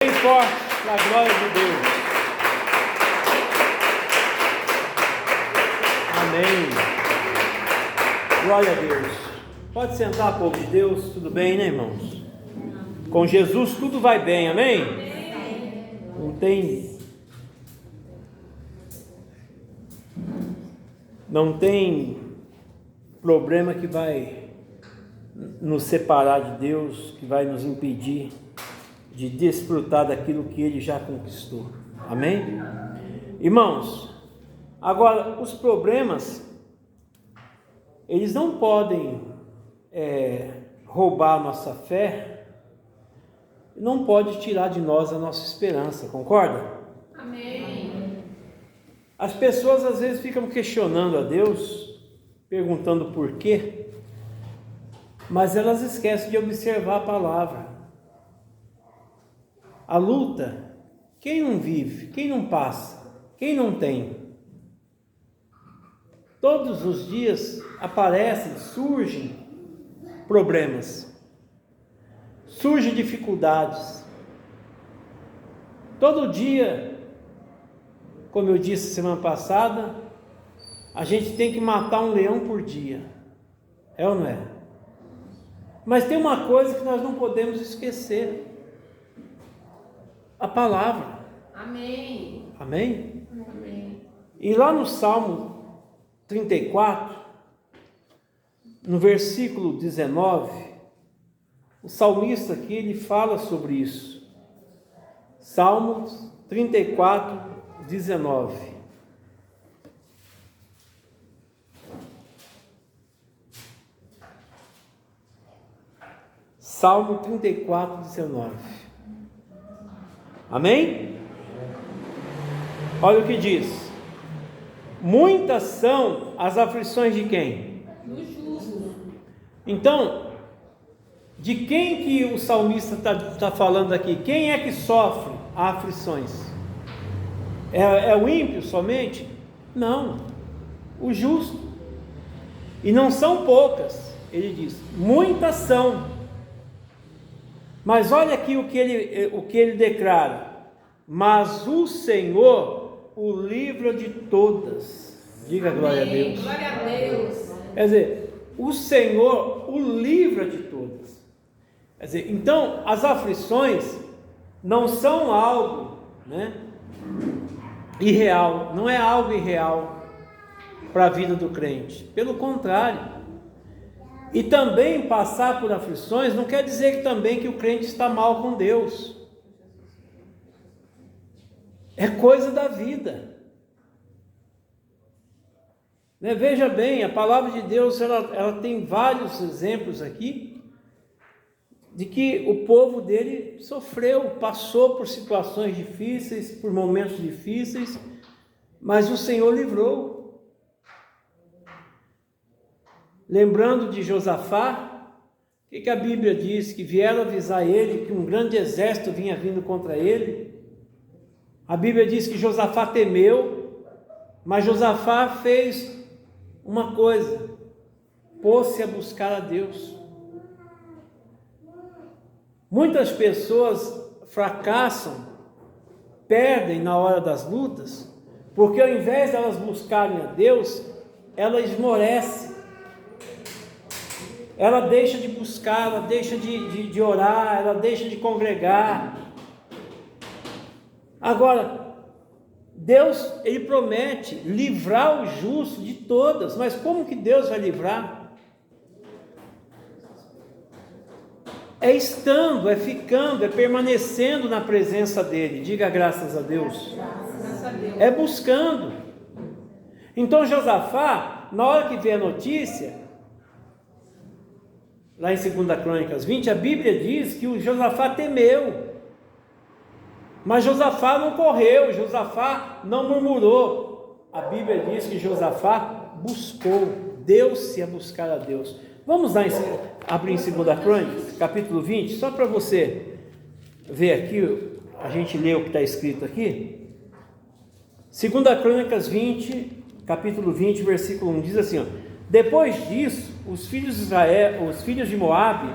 Bem forte, na glória de Deus. Amém. Glória a Deus. Pode sentar, povo de Deus. Tudo bem, né, irmãos? Com Jesus tudo vai bem, amém? Não tem problema que vai nos separar de Deus, que vai nos impedir de desfrutar daquilo que Ele já conquistou, amém? Irmãos, agora os problemas, eles não podem roubar a nossa fé, não pode tirar de nós a nossa esperança, concorda? Amém. As pessoas às vezes ficam questionando a Deus, perguntando por quê, mas elas esquecem de observar a palavra. A luta, quem não vive, quem não passa, quem não tem? Todos os dias aparecem, surgem problemas, surgem dificuldades. Todo dia, como eu disse semana passada, a gente tem que matar um leão por dia, é ou não é? Mas tem uma coisa que nós não podemos esquecer: a palavra. Amém. Amém? Amém. E lá no Salmo 34, no versículo 19, o salmista aqui, ele fala sobre isso. Salmos 34, 19. Salmo 34, 19. Amém? Olha o que diz: muitas são as aflições de quem? Do justo. Então, de quem que o salmista está falando aqui? Quem é que sofre aflições? É o ímpio somente? Não, o justo. E não são poucas, ele diz, muitas são. Mas olha aqui o que ele declara: mas o Senhor o livra de todas. Diga glória a Deus. Glória a Deus. Quer dizer, o Senhor o livra de todas. Quer dizer, então as aflições não são algo, irreal, não é algo irreal para a vida do crente. Pelo contrário. E também passar por aflições não quer dizer que o crente está mal com Deus. É coisa da vida. Veja bem, a palavra de Deus ela tem vários exemplos aqui de que o povo dele sofreu, passou por situações difíceis, por momentos difíceis, mas o Senhor livrou. Lembrando de Josafá, o que a Bíblia diz? Que vieram avisar ele que um grande exército vinha vindo contra ele. A Bíblia diz que Josafá temeu, mas Josafá fez uma coisa: pôs-se a buscar a Deus. Muitas pessoas fracassam, perdem na hora das lutas, porque ao invés de elas buscarem a Deus, ela esmorece. Ela deixa de buscar, ela deixa de orar, ela deixa de congregar. Agora, Deus, Ele promete livrar o justo de todas, mas como que Deus vai livrar? É estando, é ficando, é permanecendo na presença dEle. Diga graças a Deus. Graças a Deus. É buscando. Então Josafá, na hora que vê a notícia, lá em 2 Crônicas 20, a Bíblia diz que o Josafá temeu, mas Josafá não correu, Josafá não murmurou. A Bíblia diz que Josafá buscou, deu-se a buscar a Deus. Vamos lá abrir em 2 Crônicas, capítulo 20, só para você ver aqui, a gente lê o que está escrito aqui. 2 Crônicas 20, capítulo 20, versículo 1, diz assim, depois disso, os filhos de Israel, os filhos de Moabe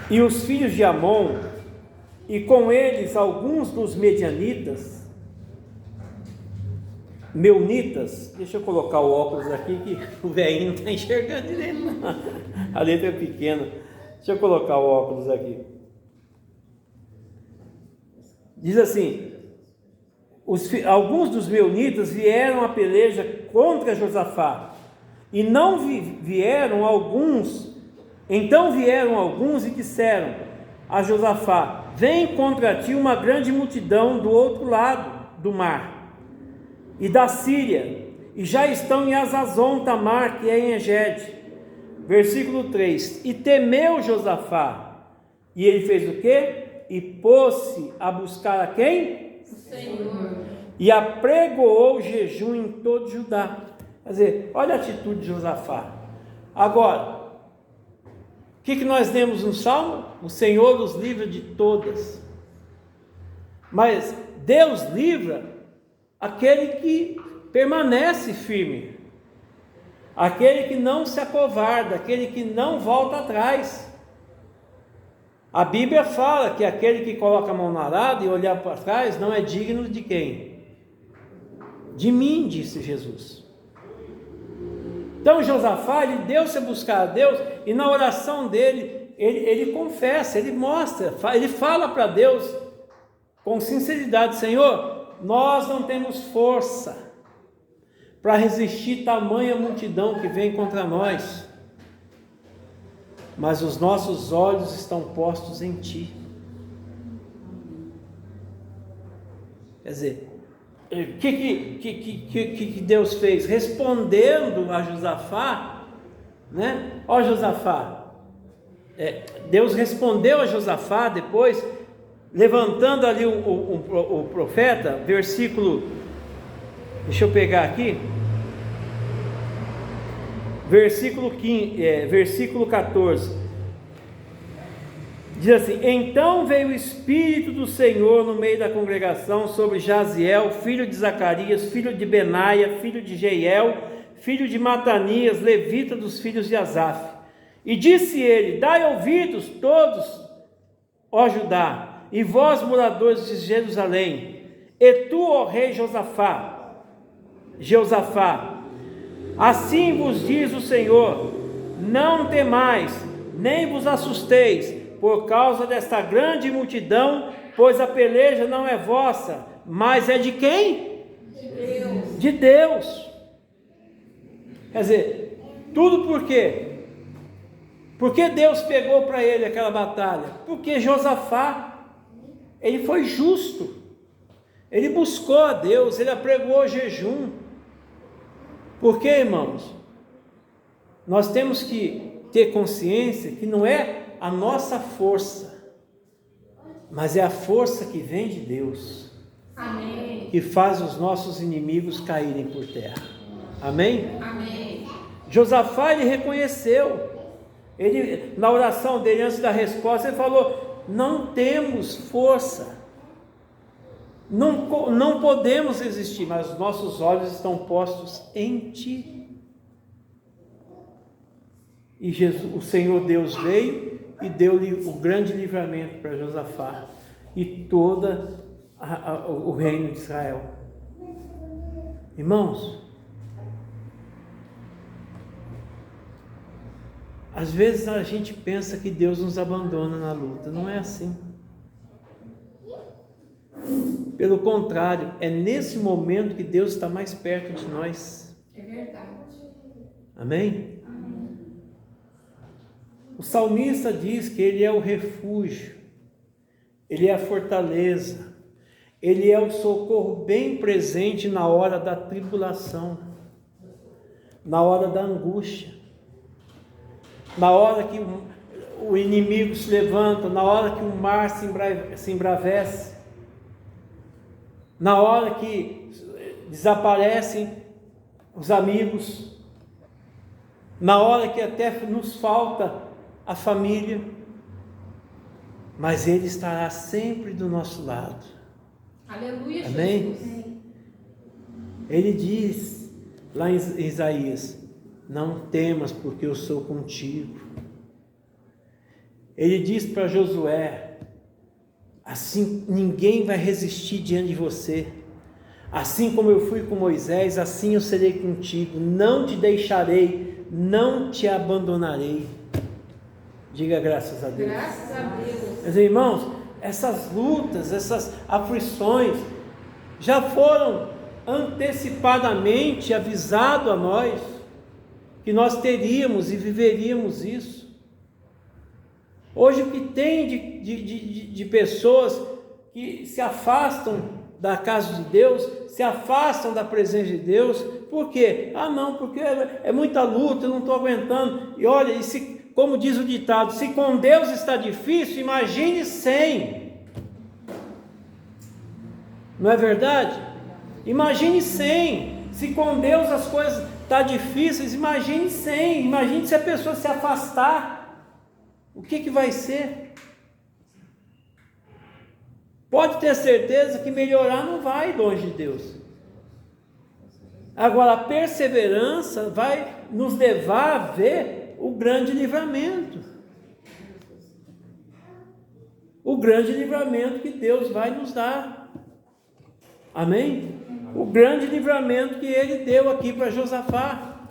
e os filhos de Amon e com eles alguns dos meunitas, deixa eu colocar o óculos aqui que o velhinho não está enxergando direito, não. A letra é pequena, deixa eu colocar o óculos aqui. Diz assim: alguns dos meunitas vieram a peleja contra Josafá, e não vieram alguns, então vieram alguns e disseram a Josafá: vem contra ti uma grande multidão do outro lado do mar, e da Síria, e já estão em Azazon Tamar, que é em Engede. Versículo 3: e temeu Josafá, e ele fez o quê? E pôs-se a buscar a quem? O Senhor. E apregoou jejum em todo Judá. Quer dizer, olha a atitude de Josafá. Agora, o que nós lemos no Salmo? O Senhor nos livra de todas. Mas Deus livra aquele que permanece firme, aquele que não se acovarda, aquele que não volta atrás. A Bíblia fala que aquele que coloca a mão no arado e olhar para trás não é digno de quem? De mim, disse Jesus. Então Josafá, ele deu-se a buscar a Deus, e na oração dele, ele confessa, ele mostra, ele fala para Deus com sinceridade: Senhor, nós não temos força para resistir tamanha multidão que vem contra nós, mas os nossos olhos estão postos em Ti. Quer dizer, o que Deus fez? Respondendo a Josafá, né? Ó Josafá, Deus respondeu a Josafá depois, levantando ali o profeta, versículo, deixa eu pegar aqui, versículo 14, diz assim: então veio o Espírito do Senhor no meio da congregação sobre Jaziel, filho de Zacarias, filho de Benaia, filho de Jeiel, filho de Matanias, levita dos filhos de Asaf. E disse ele: dai ouvidos todos, ó Judá, e vós moradores de Jerusalém, e tu, ó rei Jeosafá, assim vos diz o Senhor: não temais, nem vos assusteis, por causa desta grande multidão, pois a peleja não é vossa, mas é de quem? De Deus. De Deus. Quer dizer, tudo por quê? Porque Deus pegou para ele aquela batalha? Porque Josafá, ele foi justo, ele buscou a Deus, ele apregoou jejum. Porque, irmãos, nós temos que ter consciência que não é a nossa força, mas é a força que vem de Deus. Amém. Que faz os nossos inimigos caírem por terra. Amém? Amém. Josafá, ele reconheceu, ele, na oração dele, antes da resposta, ele falou: não temos força, não podemos resistir, mas os nossos olhos estão postos em Ti. E o Senhor Deus veio e deu-lhe o grande livramento para Josafá e todo o reino de Israel. Irmãos, às vezes a gente pensa que Deus nos abandona na luta. Não é assim. Pelo contrário, é nesse momento que Deus está mais perto de nós. É verdade. Amém? O salmista diz que Ele é o refúgio, Ele é a fortaleza, Ele é o socorro bem presente na hora da tribulação, na hora da angústia, na hora que o inimigo se levanta, na hora que o mar se embravece, na hora que desaparecem os amigos, na hora que até nos falta a família, mas Ele estará sempre do nosso lado. Aleluia, Amém? Jesus. Ele diz lá em Isaías: não temas, porque eu sou contigo. Ele diz para Josué: assim ninguém vai resistir diante de você. Assim como eu fui com Moisés, assim eu serei contigo. Não te deixarei, não te abandonarei. Diga graças a Deus. Graças a Deus. Meus irmãos, essas lutas, essas aflições já foram antecipadamente avisado a nós que nós teríamos e viveríamos isso. Hoje o que tem de pessoas que se afastam da casa de Deus, se afastam da presença de Deus, por quê? Não, porque é muita luta, eu não estou aguentando. E olha, como diz o ditado, se com Deus está difícil, imagine sem. Não é verdade? Imagine sem. Se com Deus as coisas estão difíceis, imagine sem. Imagine se a pessoa se afastar. O que vai ser? Pode ter certeza que melhorar não vai longe de Deus. Agora, a perseverança vai nos levar a ver o grande livramento. O grande livramento que Deus vai nos dar. Amém? O grande livramento que Ele deu aqui para Josafá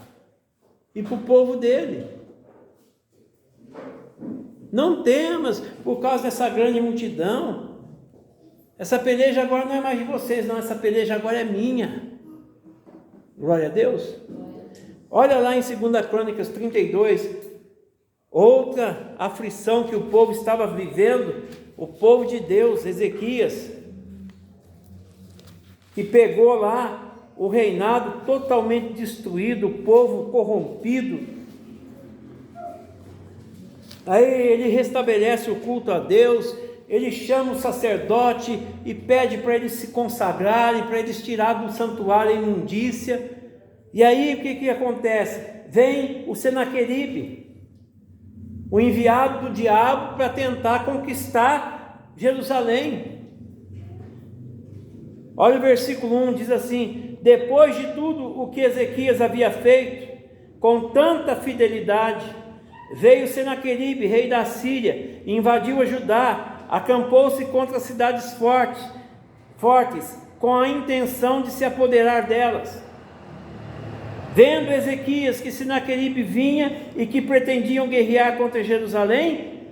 e para o povo dele. Não temas por causa dessa grande multidão. Essa peleja agora não é mais de vocês, não. Essa peleja agora é minha. Glória a Deus. Olha lá em 2 Crônicas 32, outra aflição que o povo estava vivendo, o povo de Deus, Ezequias, que pegou lá o reinado totalmente destruído, o povo corrompido. Aí ele restabelece o culto a Deus, ele chama o sacerdote e pede para eles se consagrarem, para eles tirarem do santuário a imundícia. E aí o que acontece? Vem o Senaqueribe, o enviado do diabo para tentar conquistar Jerusalém. Olha o versículo 1, diz assim: depois de tudo o que Ezequias havia feito, com tanta fidelidade, veio Senaqueribe, rei da Síria, e invadiu a Judá, acampou-se contra as cidades fortes, com a intenção de se apoderar delas. Vendo Ezequias que Senaqueribe vinha e que pretendiam guerrear contra Jerusalém,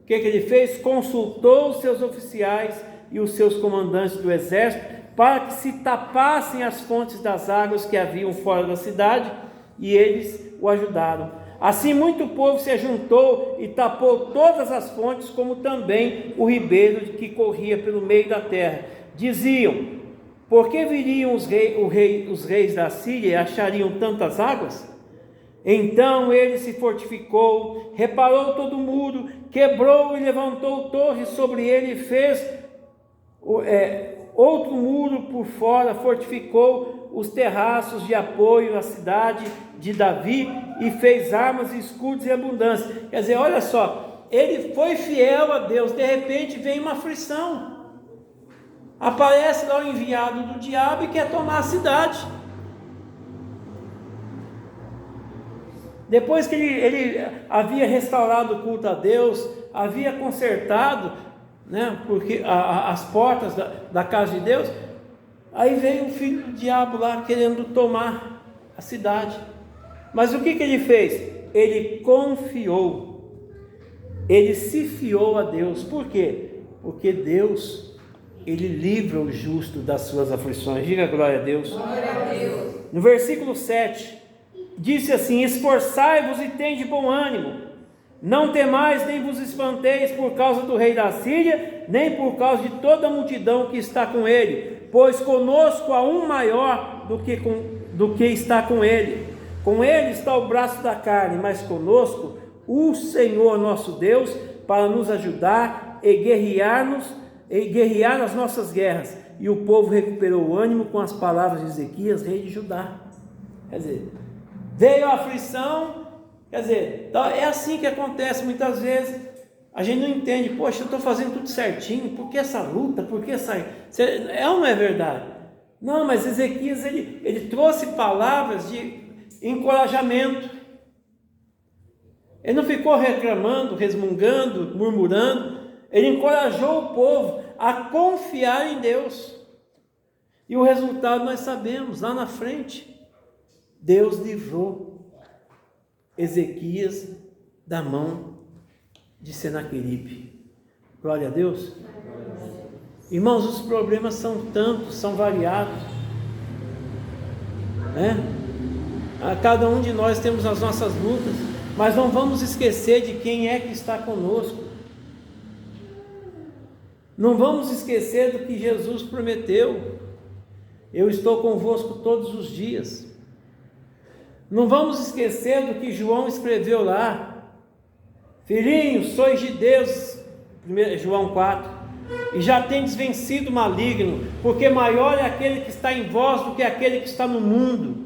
o que ele fez? Consultou os seus oficiais e os seus comandantes do exército para que se tapassem as fontes das águas que haviam fora da cidade, e eles o ajudaram. Assim muito povo se ajuntou e tapou todas as fontes, como também o ribeiro que corria pelo meio da terra. Diziam: por que viriam os reis da Síria e achariam tantas águas? Então ele se fortificou, reparou todo o muro, quebrou e levantou torres sobre ele e fez outro muro por fora, fortificou os terraços de apoio à cidade de Davi e fez armas, escudos e abundância. Quer dizer, olha só, ele foi fiel a Deus. De repente vem uma aflição, aparece lá o enviado do diabo e quer tomar a cidade. Depois que ele havia restaurado o culto a Deus, havia consertado, porque as portas da casa de Deus, aí veio o filho do diabo lá querendo tomar a cidade. Mas o que ele fez? Ele confiou, ele se fiou a Deus. Por quê? Porque Deus, ele livra o justo das suas aflições. Diga glória a Deus. Glória a Deus. No versículo 7, disse assim: esforçai-vos e tende bom ânimo, não temais nem vos espanteis por causa do rei da Síria, nem por causa de toda a multidão que está com ele, pois conosco há um maior do que está com ele. Com ele está o braço da carne, mas conosco o Senhor nosso Deus, para nos ajudar e guerrear as nossas guerras. E o povo recuperou o ânimo com as palavras de Ezequias, rei de Judá. Quer dizer, veio a aflição, quer dizer, é assim que acontece muitas vezes. A gente não entende, poxa, eu estou fazendo tudo certinho, por que essa luta, por que essa... É ou não é verdade? Não, mas Ezequias, ele trouxe palavras de encorajamento. Ele não ficou reclamando, resmungando, murmurando. Ele encorajou o povo a confiar em Deus. E o resultado nós sabemos, lá na frente, Deus livrou Ezequias da mão de Senaqueribe. Glória a Deus. Irmãos, os problemas são tantos, são variados, né? A cada um de nós temos as nossas lutas, mas não vamos esquecer de quem é que está conosco. Não vamos esquecer do que Jesus prometeu: eu estou convosco todos os dias. Não vamos esquecer do que João escreveu lá: filhinhos, sois de Deus, João 4, e já tendes vencido o maligno, porque maior é aquele que está em vós do que aquele que está no mundo.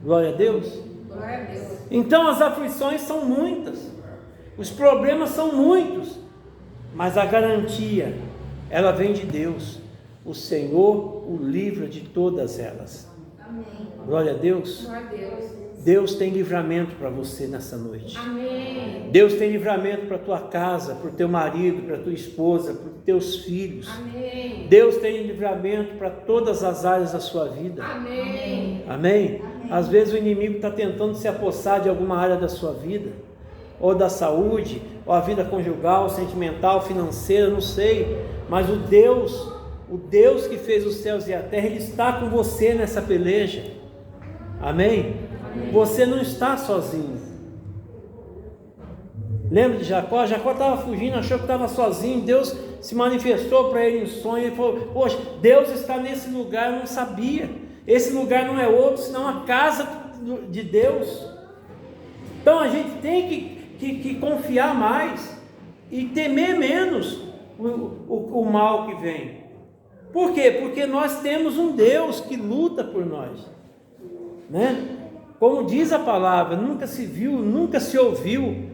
Glória a Deus. Glória a Deus. Então as aflições são muitas, os problemas são muitos, mas a garantia, ela vem de Deus. O Senhor o livra de todas elas. Amém. Glória a Deus. Glória a Deus. Deus tem livramento para você nessa noite. Amém. Deus tem livramento para a tua casa, para o teu marido, para a tua esposa, para os teus filhos. Amém. Deus tem livramento para todas as áreas da sua vida. Amém. Amém? Às vezes o inimigo está tentando se apossar de alguma área da sua vida, ou da saúde, ou a vida conjugal, sentimental, financeira, não sei, mas o Deus que fez os céus e a terra, Ele está com você nessa peleja. Amém? Amém. Você não está sozinho. Lembra de Jacó? Jacó estava fugindo, achou que estava sozinho. Deus se manifestou para ele em sonho. Ele falou: poxa, Deus está nesse lugar. Eu não sabia. Esse lugar não é outro, senão a casa de Deus. Então a gente tem que confiar mais e temer menos o mal que vem. Por quê? Porque nós temos um Deus que luta por nós, né? Como diz a palavra, nunca se viu, nunca se ouviu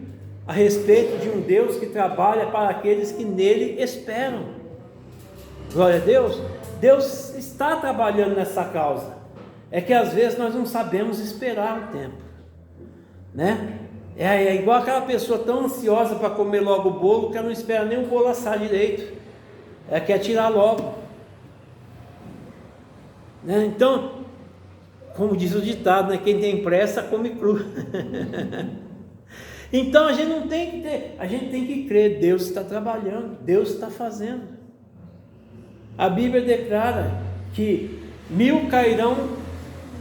a respeito de um Deus que trabalha para aqueles que nele esperam. Glória a Deus. Deus está trabalhando nessa causa. É que às vezes nós não sabemos esperar o tempo, né? É igual aquela pessoa tão ansiosa para comer logo o bolo, que ela não espera nem o bolo assar direito. Ela quer tirar logo, né? Então, como diz o ditado, né? Quem tem pressa come cru. Então a gente não tem que ter, a gente tem que crer. Deus está trabalhando, Deus está fazendo. A Bíblia declara que 1000 cairão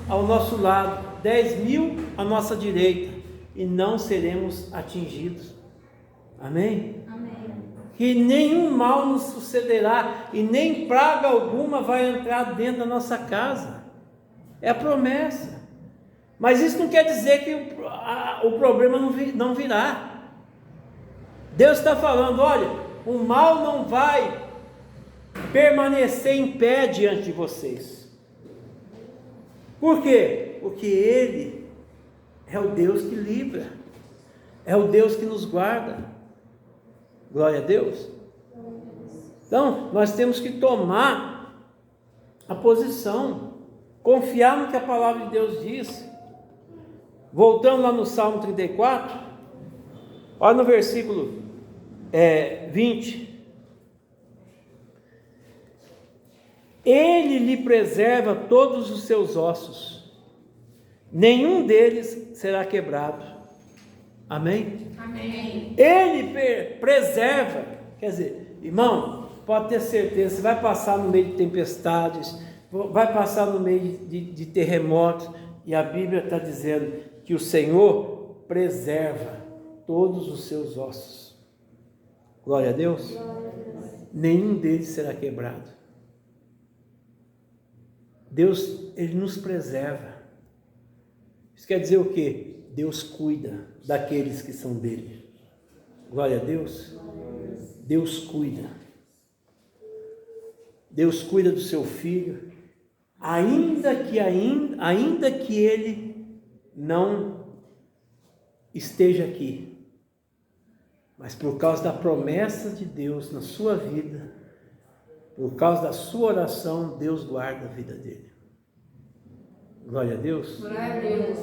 ao nosso lado, 10.000 à nossa direita, e não seremos atingidos. Amém? Amém. Que nenhum mal nos sucederá e nem praga alguma vai entrar dentro da nossa casa. É a promessa. Mas isso não quer dizer que o problema não virá. Deus está falando: olha, o mal não vai permanecer em pé diante de vocês. Por quê? Porque Ele é o Deus que livra, é o Deus que nos guarda. Glória a Deus. Então nós temos que tomar a posição, confiar no que a palavra de Deus diz. Voltando lá no Salmo 34, olha no versículo 20. Ele lhe preserva todos os seus ossos, nenhum deles será quebrado. Amém? Amém. Ele preserva, quer dizer, irmão, pode ter certeza, você vai passar no meio de tempestades, vai passar no meio de terremotos, e a Bíblia está dizendo que o Senhor preserva todos os seus ossos. Glória a Deus. Nenhum deles será quebrado. Deus, Ele nos preserva. Isso quer dizer o quê? Deus cuida daqueles que são dele. Glória a Deus. Deus cuida. Deus cuida do seu filho, ainda que ele não esteja aqui, mas por causa da promessa de Deus na sua vida, por causa da sua oração, Deus guarda a vida dele. Glória a Deus. Glória a Deus.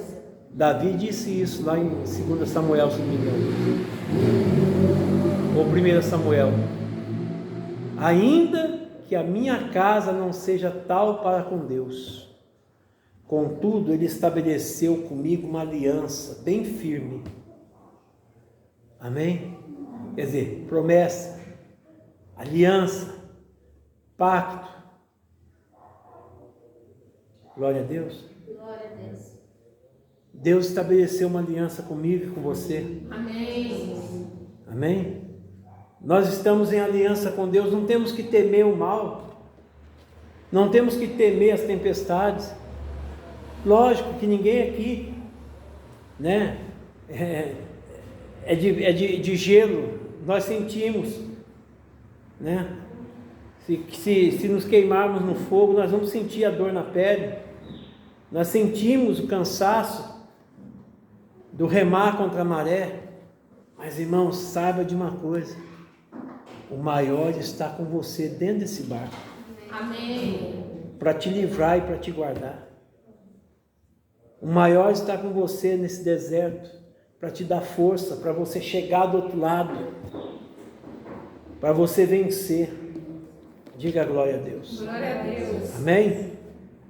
Davi disse isso lá em 2 Samuel, se não me engano. Ou 1 Samuel. Ainda que a minha casa não seja tal para com Deus, contudo Ele estabeleceu comigo uma aliança bem firme. Amém? Quer dizer, promessa, aliança, pacto. Glória a Deus. Glória a Deus. Deus estabeleceu uma aliança comigo e com você. Amém. Amém? Nós estamos em aliança com Deus, não temos que temer o mal, não temos que temer as tempestades. Lógico que ninguém aqui, né, é de gelo, nós sentimos, né? Se nos queimarmos no fogo, nós vamos sentir a dor na pele, nós sentimos o cansaço do remar contra a maré. Mas, irmãos, saiba de uma coisa: o maior está com você dentro desse barco. Amém. Para te livrar e para te guardar. O maior está com você nesse deserto, para te dar força, para você chegar do outro lado, para você vencer. Diga glória a Deus. Glória a Deus. Amém?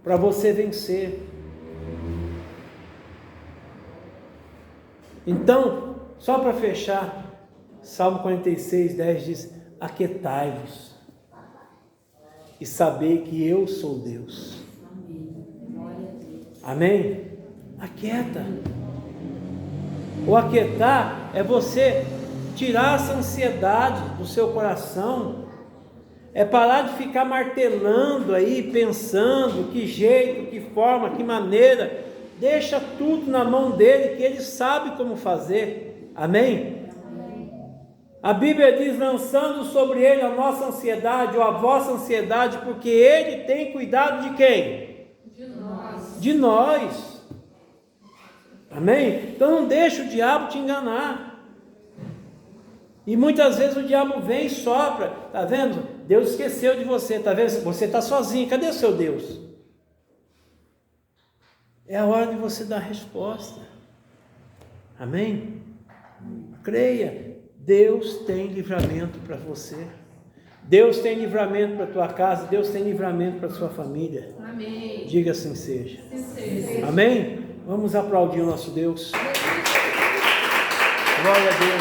Para você vencer. Então, só para fechar, Salmo 46, 10 diz: aquietai-vos e sabei que eu sou Deus. Amém? Aquieta. O aquietar é você tirar essa ansiedade do seu coração, é parar de ficar martelando aí, pensando que jeito, que forma, que maneira. Deixa tudo na mão dele, que ele sabe como fazer. Amém? A Bíblia diz: lançando sobre ele a nossa ansiedade, ou a vossa ansiedade, porque ele tem cuidado de quem? De nós. De nós. Amém? Então não deixa o diabo te enganar. E muitas vezes o diabo vem e sopra. Está vendo? Deus esqueceu de você. Está vendo? Você está sozinho. Cadê o seu Deus? É a hora de você dar a resposta. Amém? Creia. Deus tem livramento para você. Deus tem livramento para a tua casa. Deus tem livramento para a sua família. Amém. Diga assim seja. Assim seja. Amém? Vamos aplaudir o nosso Deus. Glória a Deus.